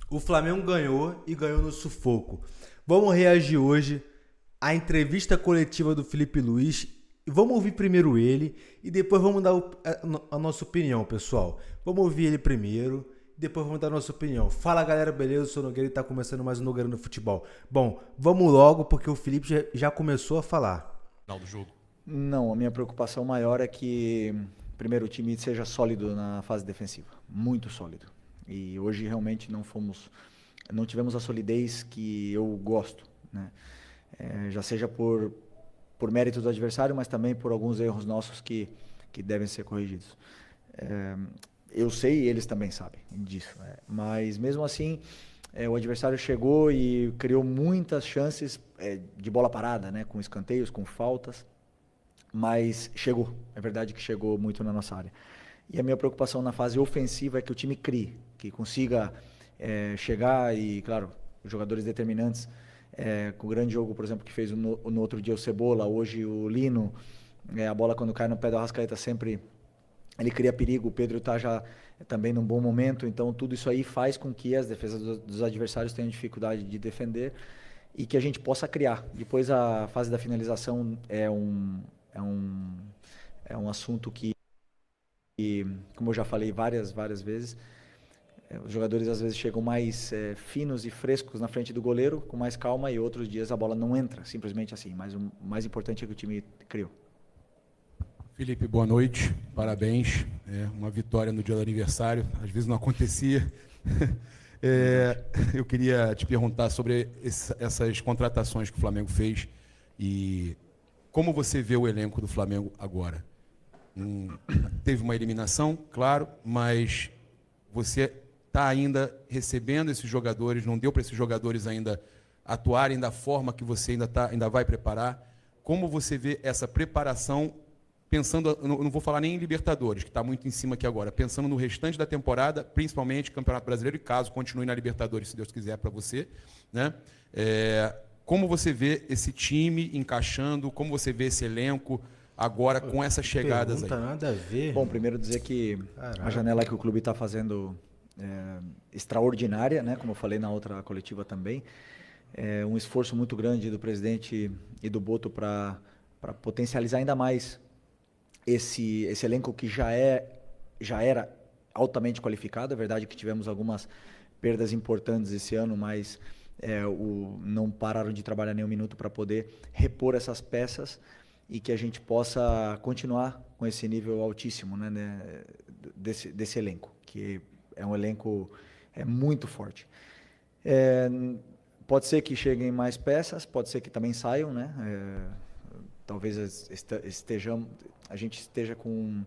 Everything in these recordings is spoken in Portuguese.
O Flamengo ganhou e ganhou no sufoco. Vamos reagir hoje à entrevista coletiva do Felipe Luiz. Vamos ouvir primeiro ele e depois vamos dar a nossa opinião, pessoal. Vamos ouvir ele primeiro e depois vamos dar a nossa opinião. Fala, galera, beleza? Eu sou o Nogueira e tá começando mais um Nogueira no Futebol. Bom, vamos logo porque o Felipe já começou a falar. Final do jogo. Não, a minha preocupação maior é que, primeiro, o time seja sólido na fase defensiva, muito sólido. E hoje realmente não tivemos a solidez que eu gosto, né? Já seja por mérito do adversário, mas também por alguns erros nossos que devem ser corrigidos. Eu sei e eles também sabem disso, né? Mas mesmo assim, o adversário chegou e criou muitas chances de bola parada, né? Com escanteios, com faltas. Mas chegou, é verdade que chegou muito na nossa área. E a minha preocupação na fase ofensiva é que o time crie, que consiga chegar e, claro, os jogadores determinantes, com o grande jogo, por exemplo, que fez no outro dia o Cebola, hoje o Lino, a bola quando cai no pé do Arrascaeta sempre ele cria perigo, o Pedro está já também num bom momento, então tudo isso aí faz com que as defesas dos adversários tenham dificuldade de defender e que a gente possa criar. Depois a fase da finalização é um assunto que, como eu já falei várias vezes, os jogadores às vezes chegam mais finos e frescos na frente do goleiro, com mais calma, e outros dias a bola não entra, simplesmente assim. Mas o mais importante é que o time criou. Felipe, boa noite, parabéns. Uma vitória no dia do aniversário, às vezes não acontecia. Eu queria te perguntar sobre essas contratações que o Flamengo fez e como você vê o elenco do Flamengo agora. Teve uma eliminação, claro, mas você está ainda recebendo esses jogadores, não deu para esses jogadores ainda atuarem da forma que você ainda vai preparar. Como você vê essa preparação, pensando, eu não vou falar nem em Libertadores, que está muito em cima aqui agora, pensando no restante da temporada, principalmente Campeonato Brasileiro, e caso continue na Libertadores, se Deus quiser, para você, né? Como você vê esse time encaixando, como você vê esse elenco agora com essas chegadas aí? Não nada a ver. Bom, primeiro dizer que a janela que o clube está fazendo extraordinária, né? Como eu falei na outra coletiva também. Um esforço muito grande do presidente e do Boto para potencializar ainda mais esse elenco que já era altamente qualificado. É verdade que tivemos algumas perdas importantes esse ano, mas não pararam de trabalhar nem um minuto para poder repor essas peças e que a gente possa continuar com esse nível altíssimo, né, desse elenco, que é um elenco muito forte. Pode ser que cheguem mais peças, pode ser que também saiam, né? Talvez a gente esteja com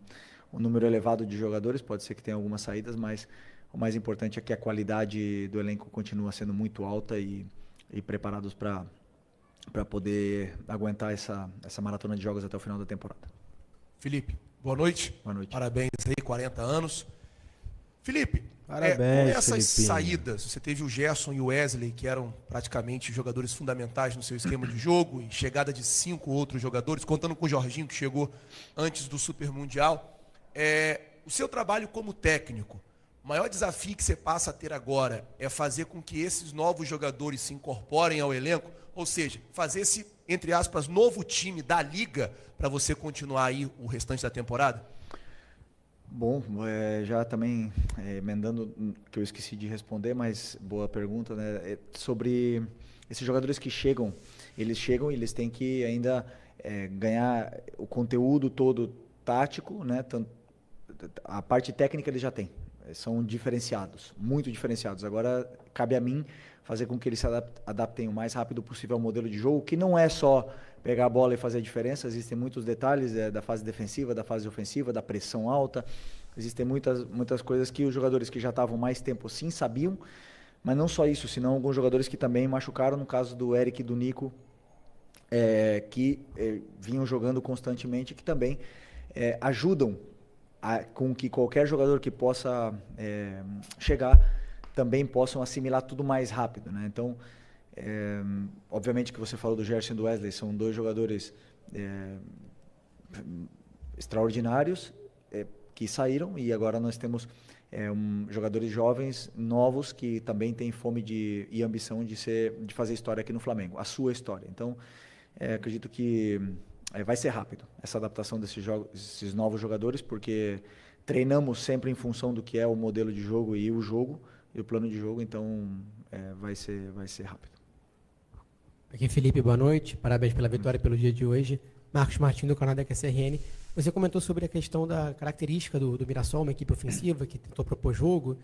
um número elevado de jogadores, pode ser que tenha algumas saídas, mas o mais importante é que a qualidade do elenco continua sendo muito alta e preparados para poder aguentar essa maratona de jogos até o final da temporada. Felipe, boa noite. Boa noite. Parabéns aí, 40 anos. Felipe, Parabéns, com essas Felipinho. saídas, você teve o Gerson e o Wesley, que eram praticamente jogadores fundamentais no seu esquema de jogo, e chegada de 5 outros jogadores, contando com o Jorginho, que chegou antes do Super Mundial. O seu trabalho como técnico, o maior desafio que você passa a ter agora é fazer com que esses novos jogadores se incorporem ao elenco, ou seja, fazer esse, entre aspas, novo time da Liga para você continuar aí o restante da temporada? Bom, já também emendando, que eu esqueci de responder, mas boa pergunta, né? Sobre esses jogadores que chegam e eles têm que ainda ganhar o conteúdo todo tático, né? A parte técnica eles já têm, são diferenciados, muito diferenciados. Agora cabe a mim fazer com que eles se adaptem o mais rápido possível ao modelo de jogo, que não é só pegar a bola e fazer a diferença. Existem muitos detalhes da fase defensiva, da fase ofensiva, da pressão alta. Existem muitas coisas que os jogadores que já estavam mais tempo sim sabiam, mas não só isso, senão alguns jogadores que também machucaram, no caso do Eric e do Nico, que vinham jogando constantemente, que também ajudam com que qualquer jogador que possa chegar também possam assimilar tudo mais rápido, né? Então, obviamente que você falou do Gerson e do Wesley, são dois jogadores extraordinários que saíram, e agora nós temos jogadores jovens, novos, que também têm fome e ambição de fazer história aqui no Flamengo, a sua história. Então, acredito que vai ser rápido essa adaptação desses novos jogadores, porque treinamos sempre em função do que é o modelo de jogo e o plano de jogo, então vai ser rápido. Aqui Felipe, boa noite, parabéns pela vitória pelo dia de hoje. Marcos Martins do canal da QCRN. Você comentou sobre a questão da característica do Mirassol, uma equipe ofensiva que tentou propor jogo,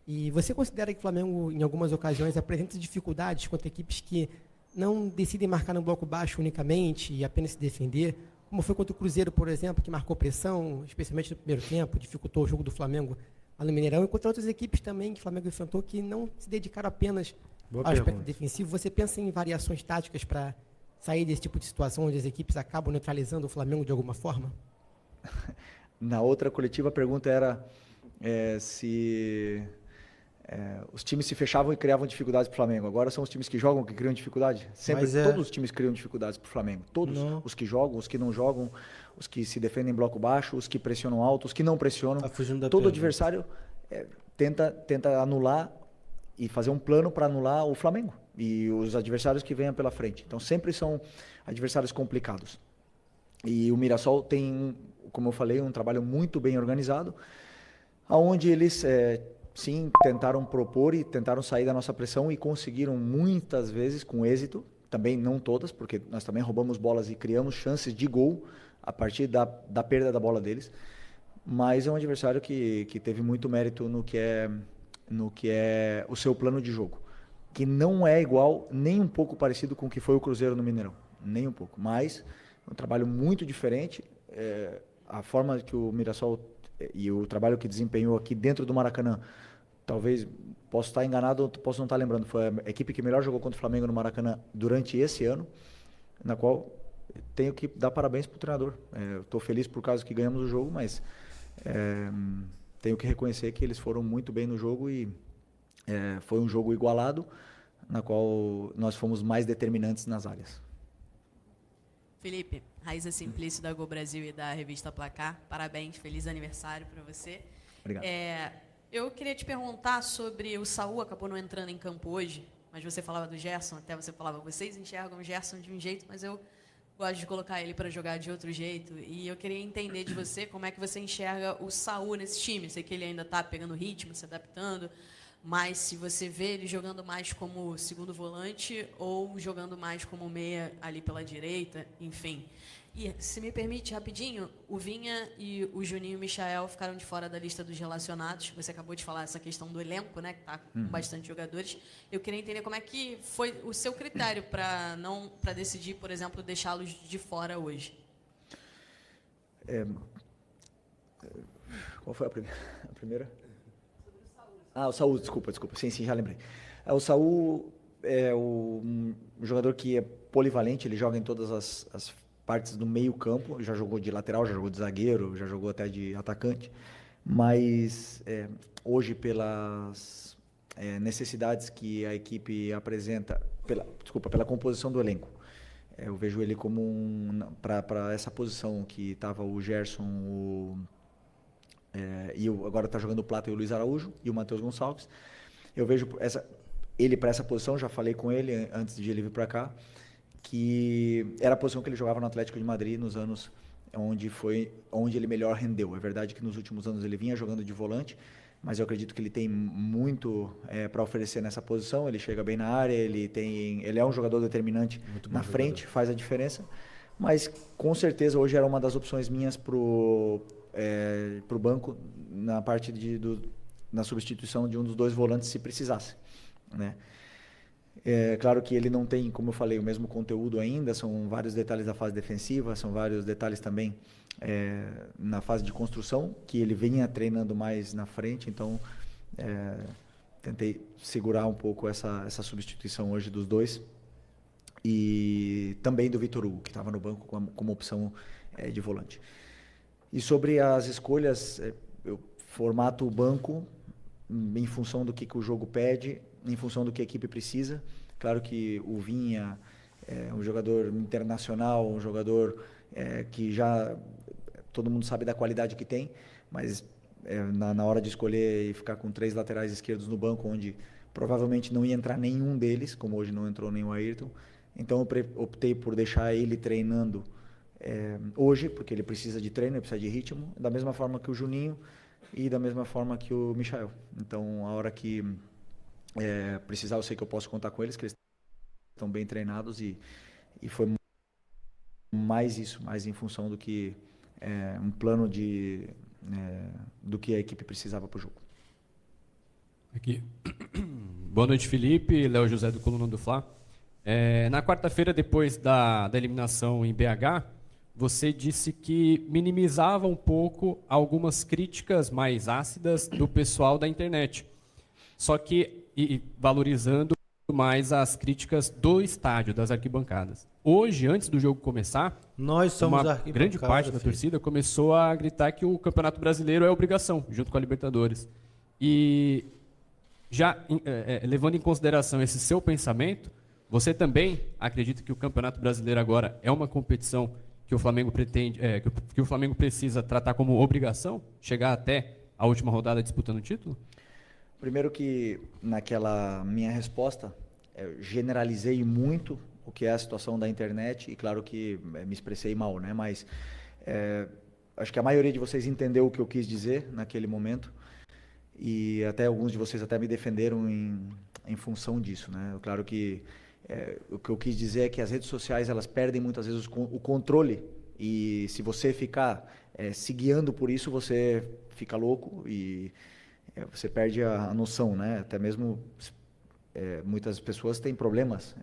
e você considera que o Flamengo em algumas ocasiões apresenta dificuldades contra equipes que não decidem marcar no bloco baixo unicamente e apenas se defender, como foi contra o Cruzeiro, por exemplo, que marcou pressão, especialmente no primeiro tempo, dificultou o jogo do Flamengo lá no Mineirão, e contra outras equipes também que o Flamengo enfrentou que não se dedicaram apenas ao aspecto defensivo. Você pensa em variações táticas para sair desse tipo de situação onde as equipes acabam neutralizando o Flamengo de alguma forma? Na outra coletiva, a pergunta era se os times se fechavam e criavam dificuldades para o Flamengo. Agora são os times que jogam que criam dificuldade? Sempre, todos os times criam dificuldades para o Flamengo. Todos. Não. Os que jogam, os que não jogam, os que se defendem em bloco baixo, os que pressionam alto, os que não pressionam. Todo adversário tenta anular e fazer um plano para anular o Flamengo e os adversários que venham pela frente. Então sempre são adversários complicados. E o Mirassol tem, como eu falei, um trabalho muito bem organizado, onde eles sim tentaram propor e tentaram sair da nossa pressão e conseguiram muitas vezes com êxito, também não todas, porque nós também roubamos bolas e criamos chances de gol a partir da perda da bola deles, mas é um adversário que teve muito mérito no que é o seu plano de jogo, que não é igual, nem um pouco parecido com o que foi o Cruzeiro no Mineirão, nem um pouco, mas um trabalho muito diferente. A forma que o Mirassol e o trabalho que desempenhou aqui dentro do Maracanã, talvez, posso estar enganado, posso não estar lembrando, foi a equipe que melhor jogou contra o Flamengo no Maracanã durante esse ano, na qual tenho que dar parabéns para o treinador. Estou feliz por causa que ganhamos o jogo, mas tenho que reconhecer que eles foram muito bem no jogo e foi um jogo igualado, na qual nós fomos mais determinantes nas áreas. Felipe, Raíssa Simplício da Gol Brasil e da revista Placar, parabéns, feliz aniversário para você. Obrigado. Eu queria te perguntar sobre o Saul, acabou não entrando em campo hoje, mas você falava do Gerson, até você falava, vocês enxergam o Gerson de um jeito, mas eu gosto de colocar ele para jogar de outro jeito, e eu queria entender de você como é que você enxerga o Saul nesse time. Sei que ele ainda está pegando ritmo, se adaptando, mas se você vê ele jogando mais como segundo volante ou jogando mais como meia ali pela direita, enfim. E, se me permite, rapidinho, o Vinha e o Juninho Michael ficaram de fora da lista dos relacionados. Você acabou de falar essa questão do elenco, né, que está com bastante jogadores. Eu queria entender como é que foi o seu critério para decidir, por exemplo, deixá-los de fora hoje. Qual foi a primeira? O Saul, desculpa. Sim, já lembrei. O Saul é um jogador que é polivalente, ele joga em todas as partes do meio campo, já jogou de lateral, já jogou de zagueiro, já jogou até de atacante, mas hoje pelas necessidades que a equipe apresenta, pela composição do elenco, eu vejo ele como para essa posição que estava o Gerson, agora está jogando o Plata e o Luiz Araújo e o Matheus Gonçalves. Eu vejo ele para essa posição, já falei com ele antes de ele vir para cá, que era a posição que ele jogava no Atlético de Madrid nos anos onde ele melhor rendeu. É verdade que nos últimos anos ele vinha jogando de volante, mas eu acredito que ele tem muito para oferecer nessa posição. Ele chega bem na área, ele é um jogador determinante na frente, faz a diferença, mas com certeza hoje era uma das opções minhas pro banco na parte na substituição de um dos dois volantes se precisasse, né? Claro que ele não tem, como eu falei, o mesmo conteúdo ainda, são vários detalhes da fase defensiva, são vários detalhes também na fase de construção, que ele vinha treinando mais na frente, então tentei segurar um pouco essa substituição hoje dos dois, e também do Vitor Hugo, que estava no banco como opção de volante. E sobre as escolhas, eu formato o banco em função do que o jogo pede, em função do que a equipe precisa. Claro que o Vinha é um jogador internacional, um jogador que já todo mundo sabe da qualidade que tem, mas na hora de escolher e ficar com 3 laterais esquerdos no banco, onde provavelmente não ia entrar nenhum deles, como hoje não entrou nem o Ayrton. Então eu optei por deixar ele treinando hoje, porque ele precisa de treino, ele precisa de ritmo, da mesma forma que o Juninho e da mesma forma que o Michael. Então, a hora que precisar, eu sei que eu posso contar com eles, que eles estão bem treinados, e foi mais isso, mais em função do que um plano do que a equipe precisava para o jogo. Aqui. Boa noite, Felipe. Léo José do Coluna do Fla. Na quarta-feira, depois da eliminação em BH, você disse que minimizava um pouco algumas críticas mais ácidas do pessoal da internet, só que valorizando mais as críticas do estádio, das arquibancadas. Hoje, antes do jogo começar, Nós somos uma grande parte da torcida começou a gritar que o Campeonato Brasileiro é obrigação, junto com a Libertadores. E já levando em consideração esse seu pensamento, você também acredita que o Campeonato Brasileiro agora é uma competição que o Flamengo pretende, que o Flamengo precisa tratar como obrigação, chegar até a última rodada disputando o título? Primeiro que naquela minha resposta, eu generalizei muito o que é a situação da internet, e claro que me expressei mal, né? Mas acho que a maioria de vocês entendeu o que eu quis dizer naquele momento, e até alguns de vocês até me defenderam em função disso, né? Claro que o que eu quis dizer é que as redes sociais, elas perdem muitas vezes o controle, e se você ficar se guiando por isso, você fica louco e você perde a noção, né? Até mesmo muitas pessoas têm problemas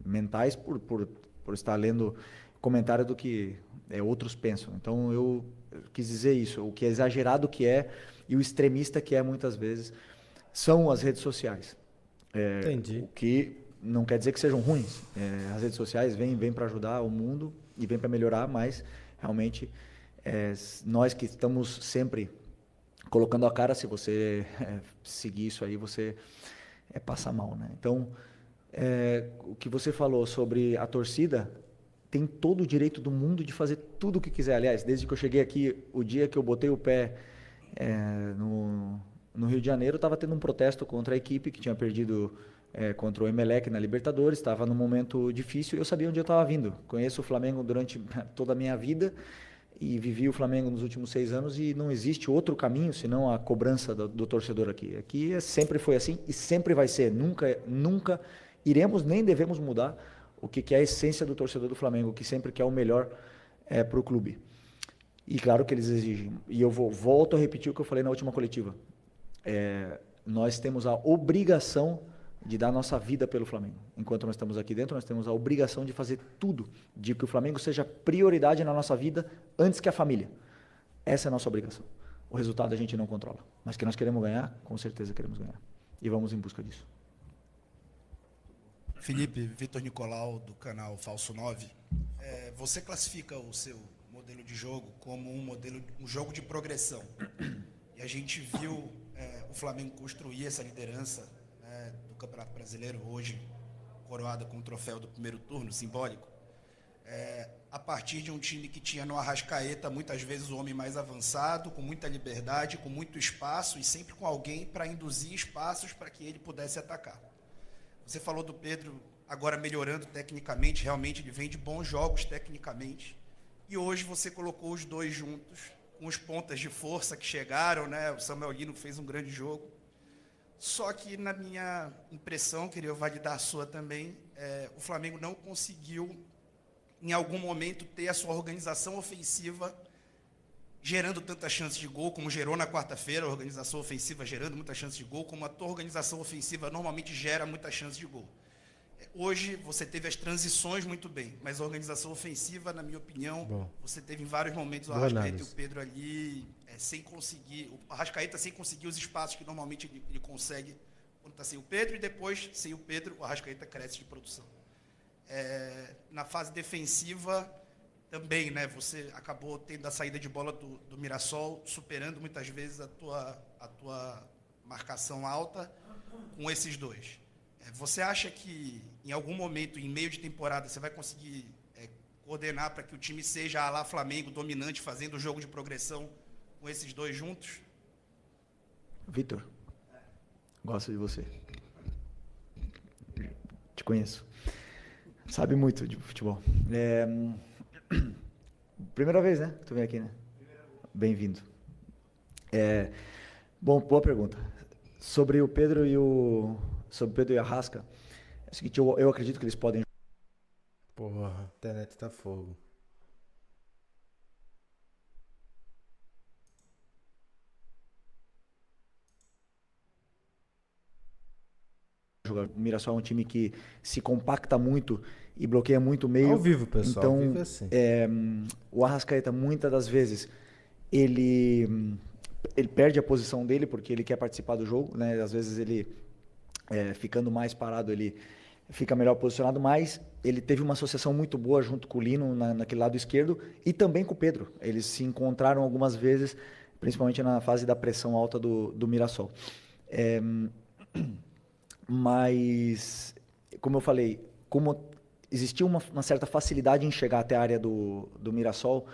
mentais por estar lendo comentário do que outros pensam. Então eu quis dizer isso, o que é exagerado que é e o extremista que é muitas vezes são as redes sociais. Entendi. O que não quer dizer que sejam ruins. As redes sociais vêm para ajudar o mundo e vêm para melhorar, mas realmente nós que estamos sempre colocando a cara, se você seguir isso aí, você passa mal, né? Então, o que você falou sobre a torcida, tem todo o direito do mundo de fazer tudo o que quiser. Aliás, desde que eu cheguei aqui, o dia que eu botei o pé no Rio de Janeiro, estava tendo um protesto contra a equipe que tinha perdido contra o Emelec na Libertadores, estava num momento difícil e eu sabia onde eu estava vindo. Conheço o Flamengo durante toda a minha vida e vivi o Flamengo nos últimos 6 anos, e não existe outro caminho senão a cobrança do torcedor aqui. Aqui sempre foi assim e sempre vai ser. Nunca iremos nem devemos mudar o que é a essência do torcedor do Flamengo, que sempre quer o melhor para o clube. E claro que eles exigem. E eu volto a repetir o que eu falei na última coletiva. Nós temos a obrigação de dar nossa vida pelo Flamengo. Enquanto nós estamos aqui dentro, nós temos a obrigação de fazer tudo, de que o Flamengo seja prioridade na nossa vida antes que a família. Essa é a nossa obrigação. O resultado a gente não controla. Mas que nós queremos ganhar, com certeza queremos ganhar. E vamos em busca disso. Felipe, Vitor Nicolau, do canal Falso 9. Você classifica o seu modelo de jogo como um jogo de progressão. E a gente viu o Flamengo construir essa liderança do Campeonato Brasileiro, hoje coroada com o troféu do primeiro turno, simbólico, a partir de um time que tinha no Arrascaeta muitas vezes o homem mais avançado, com muita liberdade, com muito espaço e sempre com alguém para induzir espaços para que ele pudesse atacar. Você falou do Pedro agora melhorando tecnicamente, realmente ele vem de bons jogos tecnicamente, e hoje você colocou os dois juntos, com os pontas de força que chegaram, né? O Samuel Lino fez um grande jogo. Só que, na minha impressão, queria validar a sua também, o Flamengo não conseguiu, em algum momento, ter a sua organização ofensiva gerando tantas chances de gol, como gerou na quarta-feira, a organização ofensiva gerando muitas chances de gol, como a tua organização ofensiva normalmente gera muitas chances de gol. Hoje, você teve as transições muito bem, mas a organização ofensiva, na minha opinião, você teve em vários momentos o Arrascaeta e o Pedro ali, sem conseguir, o Arrascaeta sem conseguir os espaços que normalmente ele consegue quando está sem o Pedro, e depois, sem o Pedro, o Arrascaeta cresce de produção. Na fase defensiva, também, né, você acabou tendo a saída de bola do Mirassol, superando muitas vezes a tua marcação alta com esses dois. Você acha que, em algum momento, em meio de temporada, você vai conseguir coordenar para que o time seja a lá Flamengo, dominante, fazendo o jogo de progressão com esses dois juntos? Vitor, gosto de você. Te conheço. Sabe muito de futebol. Primeira vez, né? Tu vem aqui, né? Bem-vindo. Bom, boa pergunta. Sobre o Pedro e o Arrasca, é o seguinte, eu acredito que eles podem. Porra, a internet tá fogo. O Mirassol é um time que se compacta muito e bloqueia muito o meio. Ao vivo, pessoal. Então, ao vivo é assim. o Arrascaeta, muitas das vezes, ele perde a posição dele porque ele quer participar do jogo, né? Às vezes ele, ficando mais parado, ele fica melhor posicionado, mas ele teve uma associação muito boa junto com o Lino naquele lado esquerdo e também com o Pedro. Eles se encontraram algumas vezes, principalmente na fase da pressão alta do Mirassol. Mas, como eu falei, como existia uma certa facilidade em chegar até a área do Mirassol,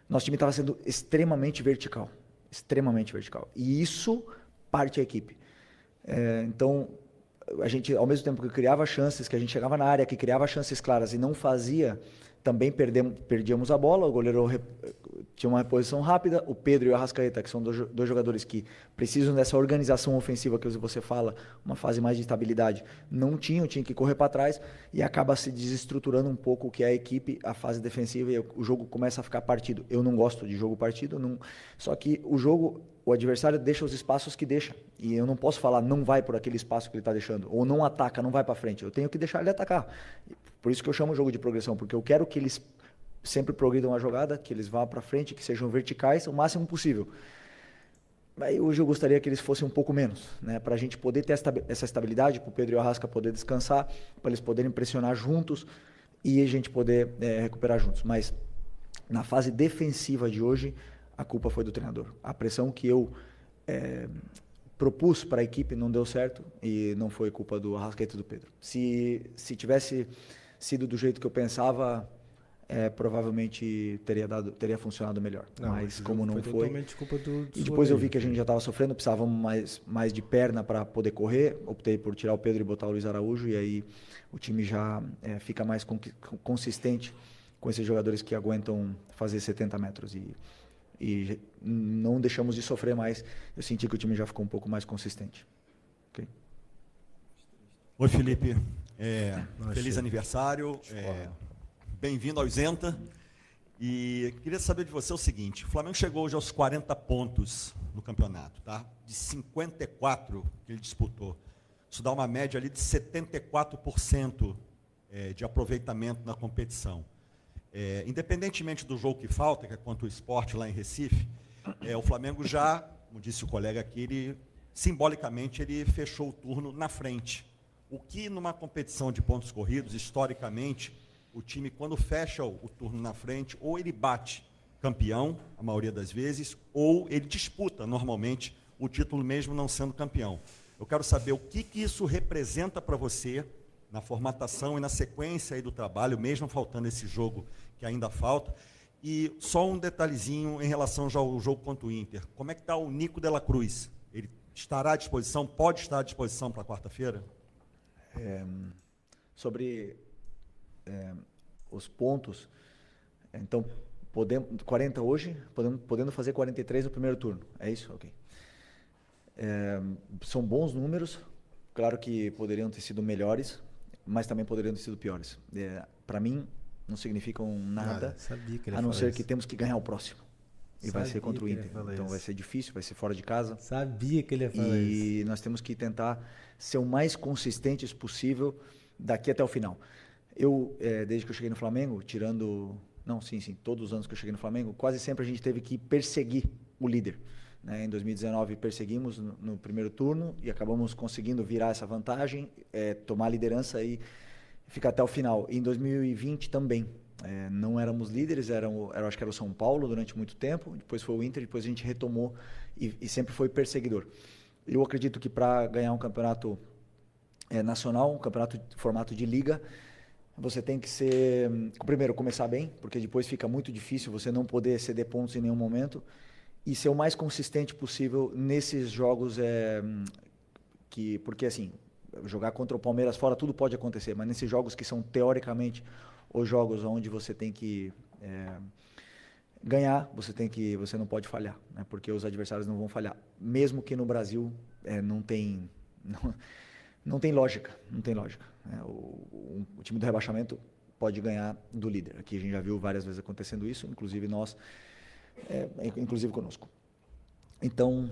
nosso time estava sendo extremamente vertical. Extremamente vertical. E isso parte a equipe. Então, a gente, ao mesmo tempo que criava chances, que a gente chegava na área, que criava chances claras e não fazia, também perdíamos a bola, o goleiro tinha uma reposição rápida, o Pedro e o Arrascaeta, que são dois jogadores que precisam dessa organização ofensiva que você fala, uma fase mais de estabilidade, não tinha que correr para trás e acaba se desestruturando um pouco o que é a equipe, a fase defensiva e o jogo começa a ficar partido. Eu não gosto de jogo partido, só que o adversário deixa os espaços que deixa e eu não posso falar não vai por aquele espaço que ele está deixando, ou não ataca, não vai para frente, eu tenho que deixar ele atacar. Por isso que eu chamo o jogo de progressão, porque eu quero que eles sempre progridam a jogada, que eles vá para frente, que sejam verticais o máximo possível. Aí hoje eu gostaria que eles fossem um pouco menos, né? Para a gente poder ter essa estabilidade, para o Pedro e o Arrasca poder descansar, para eles poderem pressionar juntos e a gente poder recuperar juntos. Mas na fase defensiva de hoje, a culpa foi do treinador. A pressão que eu propus para a equipe não deu certo e não foi culpa do Arrascaeta e do Pedro. Se tivesse sido do jeito que eu pensava, provavelmente teria funcionado melhor. Mas como não foi, totalmente culpa do e depois eu vi que a gente já estava sofrendo, precisávamos mais de perna para poder correr, optei por tirar o Pedro e botar o Luiz Araújo e aí o time já fica mais consistente com esses jogadores que aguentam fazer 70 metros e não deixamos de sofrer mais. Eu senti que o time já ficou um pouco mais consistente. Okay? Oi, Felipe. Feliz aniversário. Bem-vindo ao Isenta. E queria saber de você o seguinte: o Flamengo chegou hoje aos 40 pontos no campeonato, tá? De 54 que ele disputou. Isso dá uma média ali de 74% de aproveitamento na competição. Independentemente do jogo que falta, que é contra o Sport lá em Recife, o Flamengo já, como disse o colega aqui, simbolicamente ele fechou o turno na frente. O que numa competição de pontos corridos, historicamente, o time quando fecha o turno na frente, ou ele bate campeão, a maioria das vezes, ou ele disputa normalmente o título mesmo não sendo campeão. Eu quero saber o que isso representa para você na formatação e na sequência aí do trabalho, mesmo faltando esse jogo que ainda falta. E só um detalhezinho em relação já ao jogo contra o Inter. Como é que está o Nico de la Cruz? Ele estará à disposição, pode estar à disposição para quarta-feira? Sobre os pontos, então, 40 hoje, podendo fazer 43 no primeiro turno, é isso? Ok. São bons números, claro que poderiam ter sido melhores, mas também poderiam ter sido piores. Para mim, não significam nada, a não ser que temos que ganhar o próximo. E vai ser contra o Inter. Então vai ser difícil, vai ser fora de casa. Sabia que ele ia falar isso. E nós temos que tentar ser o mais consistentes possível daqui até o final. Eu, desde que eu cheguei no Flamengo, todos os anos que eu cheguei no Flamengo, quase sempre a gente teve que perseguir o líder. Né? Em 2019 perseguimos no primeiro turno e acabamos conseguindo virar essa vantagem, tomar a liderança e ficar até o final. E em 2020 também. Não éramos líderes, acho que era o São Paulo durante muito tempo, depois foi o Inter, depois a gente retomou e sempre foi perseguidor. Eu acredito que para ganhar um campeonato nacional, um campeonato de formato de liga, você tem que primeiro começar bem, porque depois fica muito difícil você não poder ceder pontos em nenhum momento, e ser o mais consistente possível nesses jogos porque assim, jogar contra o Palmeiras fora tudo pode acontecer, mas nesses jogos que são teoricamente os jogos onde você tem que ganhar, você não pode falhar, né? Porque os adversários não vão falhar, mesmo que no Brasil não tem lógica, né? O time do rebaixamento pode ganhar do líder. Aqui a gente já viu várias vezes acontecendo isso, inclusive inclusive conosco. Então,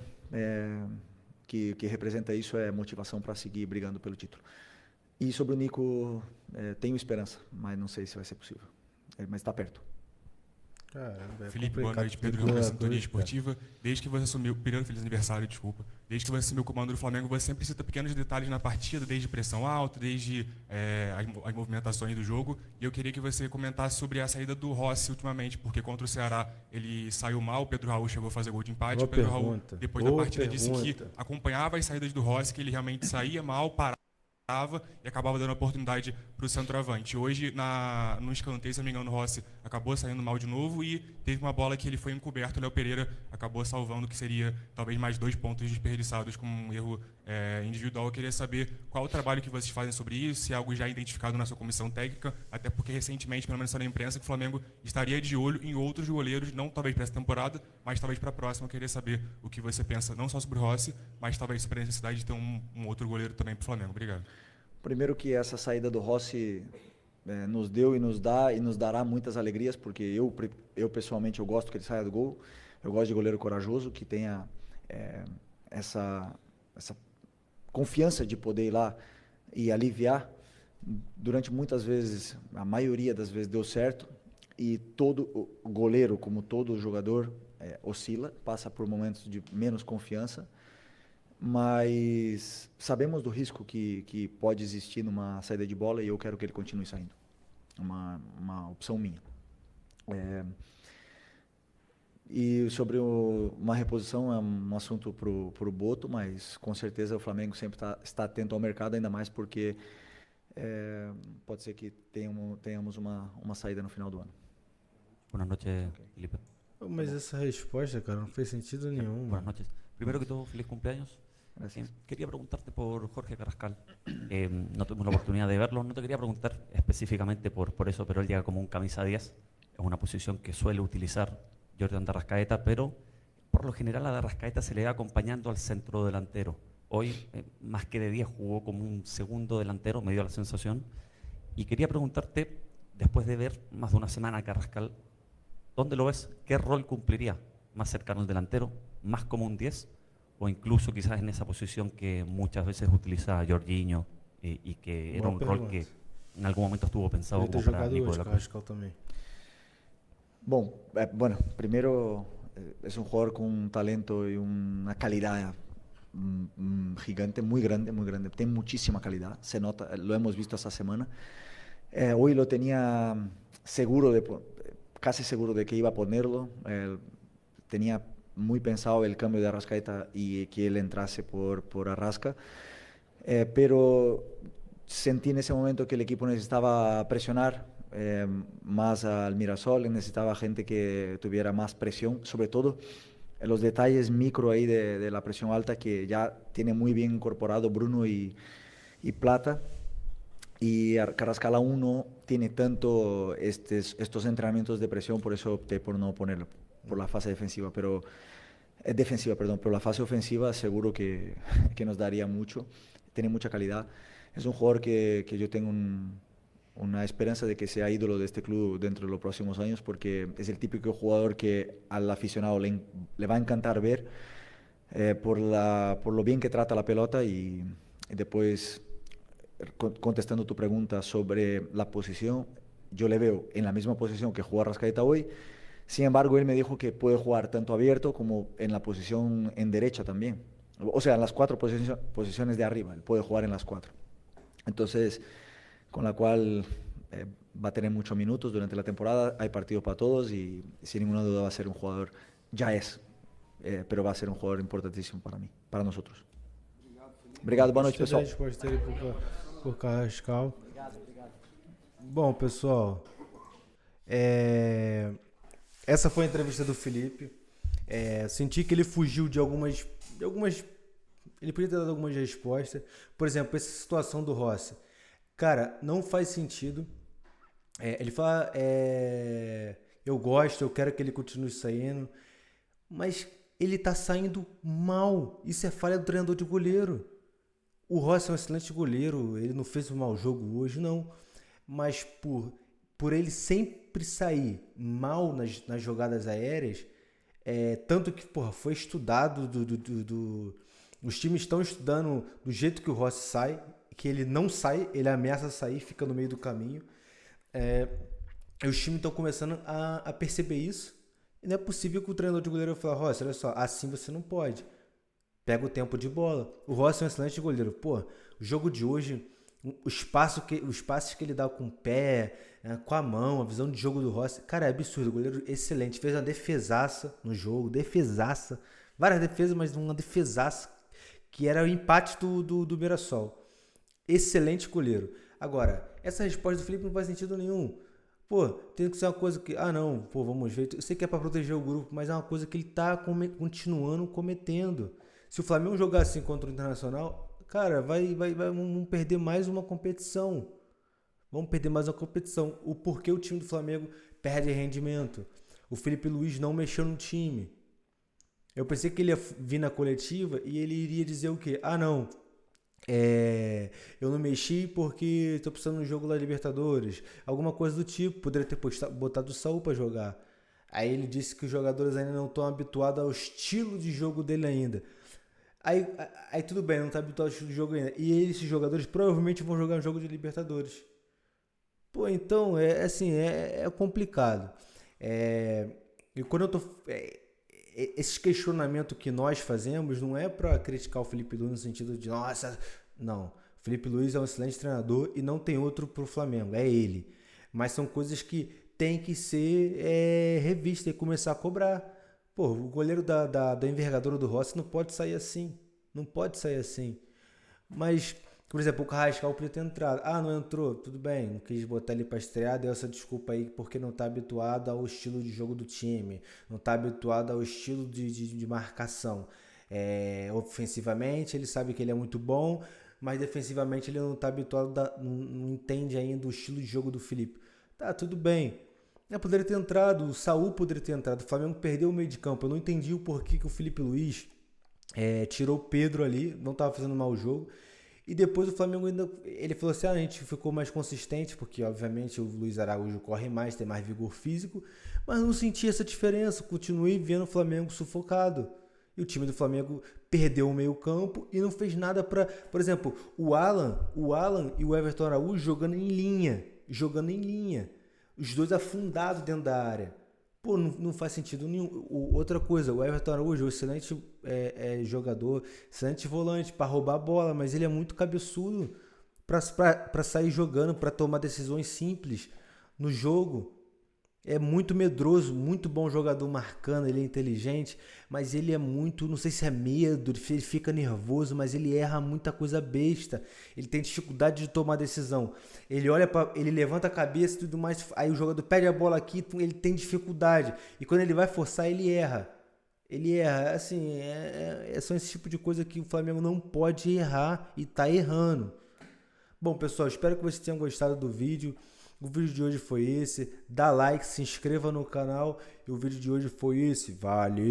que representa isso é motivação para seguir brigando pelo título. E sobre o Nico, tenho esperança, mas não sei se vai ser possível. Mas está perto. Caramba, Felipe, boa noite. Pedro Lucas, Sintonia Esportiva. Desde que você assumiu, primeiro, feliz aniversário, desculpa. Desde que você assumiu o comando do Flamengo, você sempre cita pequenos detalhes na partida, desde pressão alta, desde as movimentações do jogo. E eu queria que você comentasse sobre a saída do Rossi ultimamente, porque contra o Ceará ele saiu mal, o Pedro Raul chegou a fazer gol de empate. Boa O Pedro pergunta. Raul, depois da partida, disse que acompanhava as saídas do Rossi, que ele realmente saía mal, parava e acabava dando oportunidade para o centroavante. Hoje, no escanteio, se não me engano, o Rossi acabou saindo mal de novo e teve uma bola que ele foi encoberto, o Léo Pereira acabou salvando, que seria talvez mais 2 pontos desperdiçados com um erro individual. Eu queria saber qual o trabalho que vocês fazem sobre isso, se é algo já identificado na sua comissão técnica, até porque recentemente, pelo menos na imprensa, que o Flamengo estaria de olho em outros goleiros, não talvez para essa temporada, mas talvez para a próxima. Eu queria saber o que você pensa, não só sobre o Rossi, mas talvez sobre a necessidade de ter um outro goleiro também para o Flamengo. Obrigado. Primeiro que essa saída do Rossi nos deu e nos dá e nos dará muitas alegrias, porque eu pessoalmente eu gosto que ele saia do gol. Eu gosto de goleiro corajoso, que tenha essa confiança de poder ir lá e aliviar. Durante muitas vezes, a maioria das vezes deu certo, e todo o goleiro, como todo jogador, oscila, passa por momentos de menos confiança, mas sabemos do risco que pode existir numa saída de bola, e eu quero que ele continue saindo. Uma opção minha. E sobre uma reposição é um assunto para o Boto, mas com certeza o Flamengo sempre está atento ao mercado, ainda mais porque pode ser que tenhamos uma saída no final do ano. Buenas noches, Felipe. Mas essa resposta, cara, não fez sentido nenhum. Buenas noches. Primero que todo, feliz cumpleaños. Quería preguntarte por Jorge Carrascal. No tuvimos la oportunidad de verlo. No te quería preguntar específicamente por eso, pero él llega como un camisa 10. Es una posición que suele utilizar Jordan de Arrascaeta, pero por lo general a de Arrascaeta se le va acompañando al centro delantero. Hoy, más que de 10, jugó como un segundo delantero, me dio la sensación. Y quería preguntarte, después de ver más de una semana a Carrascal, ¿dónde lo ves? ¿Qué rol cumpliría? ¿Más cercano al delantero? ¿Más como un 10? O incluso quizás en esa posición que muchas veces utiliza Jorginho y que era un rol que en algún momento estuvo pensado como para Nico de la Cruz. Bueno, primero es un jugador con un talento y una calidad gigante, muy grande, tiene muchísima calidad, se nota, lo hemos visto esta semana. Hoy lo tenía casi seguro de que iba a ponerlo, tenía muy pensado el cambio de Arrascaeta y que él entrase por Arrasca, pero sentí en ese momento que el equipo necesitaba presionar más al Mirasol, necesitaba gente que tuviera más presión, sobre todo en los detalles micro ahí de la presión alta, que ya tiene muy bien incorporado Bruno y Plata, y Carrascal aún no tiene tanto estos entrenamientos de presión, por eso opté por no ponerlo por la fase defensiva, pero la fase ofensiva seguro que nos daría mucho, tiene mucha calidad, es un jugador que yo tengo una esperanza de que sea ídolo de este club dentro de los próximos años, porque es el típico jugador que al aficionado le va a encantar ver por lo bien que trata la pelota. Y después, contestando tu pregunta sobre la posición, yo le veo en la misma posición que juega Arrascaeta hoy. Sin embargo, él me dijo que puede jugar tanto abierto como en la posición en derecha también. O sea, en las 4 posiciones de arriba, él puede jugar en las 4. Entonces, con la cual va a tener muchos minutos durante la temporada, hay partidos para todos y sin ninguna duda va a ser un jugador, pero va a ser um jugador importantíssimo para mim, para nós outros. Obrigado, boa noite, pessoal. A resposta dele por Carrascal. Bom, pessoal, essa foi a entrevista do Felipe. Senti que ele fugiu de algumas. Ele podia ter dado algumas respostas. Por exemplo, essa situação do Rossi. Cara, não faz sentido. Ele fala, eu gosto, eu quero que ele continue saindo. Mas ele tá saindo mal. Isso é falha do treinador de goleiro. O Rossi é um excelente goleiro. Ele não fez um mau jogo hoje, não. Mas por ele sempre sair mal nas jogadas aéreas, tanto que foi estudado, os times estão estudando do jeito que o Rossi sai, que ele não sai, ele ameaça sair, fica no meio do caminho. E os times estão começando a perceber isso. E não é possível que o treinador de goleiro fale, Rossi, olha só, assim você não pode. Pega o tempo de bola. O Rossi é um excelente goleiro. O jogo de hoje, os passos que ele dá com o pé, com a mão, a visão de jogo do Rossi, cara, é absurdo. O goleiro excelente. Fez uma defesaça no jogo, defesaça. Várias defesas, mas uma defesaça que era o empate do Mirassol. Excelente goleiro. Agora, essa resposta do Felipe não faz sentido nenhum. Tem que ser uma coisa que, vamos ver. Eu sei que é pra proteger o grupo, mas é uma coisa que ele tá continuando cometendo. Se o Flamengo jogar assim contra o Internacional, cara, vamos perder mais uma competição. O porquê o time do Flamengo perde rendimento. O Felipe Luiz não mexeu no time. Eu pensei que ele ia vir na coletiva e ele iria dizer o quê? Eu não mexi porque estou precisando no jogo da Libertadores. Alguma coisa do tipo. Poderia ter botado o Saúl para jogar. Aí ele disse que os jogadores ainda não estão habituados ao estilo de jogo dele ainda. Aí tudo bem, não está habituado ao estilo de jogo ainda. E esses jogadores provavelmente vão jogar um jogo de Libertadores. Então é complicado. E quando eu tô... esse questionamento que nós fazemos não é para criticar o Felipe Luiz no sentido de não, o Felipe Luiz é um excelente treinador e não tem outro pro Flamengo, é ele. Mas são coisas que tem que ser revistas e começar a cobrar. O goleiro da envergadura do Rossi não pode sair assim. Mas, por exemplo, o Carrascal podia ter entrado. Não entrou, tudo bem, não quis botar ele para estrear, deu essa desculpa aí porque não está habituado ao estilo de jogo do time, não está habituado ao estilo de marcação. Ofensivamente, ele sabe que ele é muito bom, mas defensivamente ele não está habituado, não entende ainda o estilo de jogo do Felipe. Tá, tudo bem. Poderia ter entrado, o Saúl poderia ter entrado, o Flamengo perdeu o meio de campo. Eu não entendi o porquê que o Felipe Luiz tirou o Pedro ali, não estava fazendo mau jogo. E depois o Flamengo ele falou assim, a gente ficou mais consistente, porque obviamente o Luiz Araújo corre mais, tem mais vigor físico, mas não senti essa diferença, continuei vendo o Flamengo sufocado. E o time do Flamengo perdeu o meio campo e não fez nada para, por exemplo, o Alan e o Everton Araújo jogando em linha, os dois afundados dentro da área. Não faz sentido nenhum. Outra coisa, o Everton Araújo é um excelente jogador, excelente volante para roubar a bola, mas ele é muito cabeçudo para sair jogando, para tomar decisões simples no jogo. É muito medroso, muito bom jogador marcando, ele é inteligente, mas ele é muito, não sei se é medo, ele fica nervoso, mas ele erra muita coisa besta. Ele tem dificuldade de tomar decisão. Ele olha ele levanta a cabeça e tudo mais, aí o jogador pede a bola aqui, ele tem dificuldade. E quando ele vai forçar, ele erra. Assim, são esse tipo de coisa que o Flamengo não pode errar e tá errando. Bom, pessoal, espero que vocês tenham gostado do vídeo. O vídeo de hoje foi esse. Dá like, se inscreva no canal. E o vídeo de hoje foi esse. Valeu!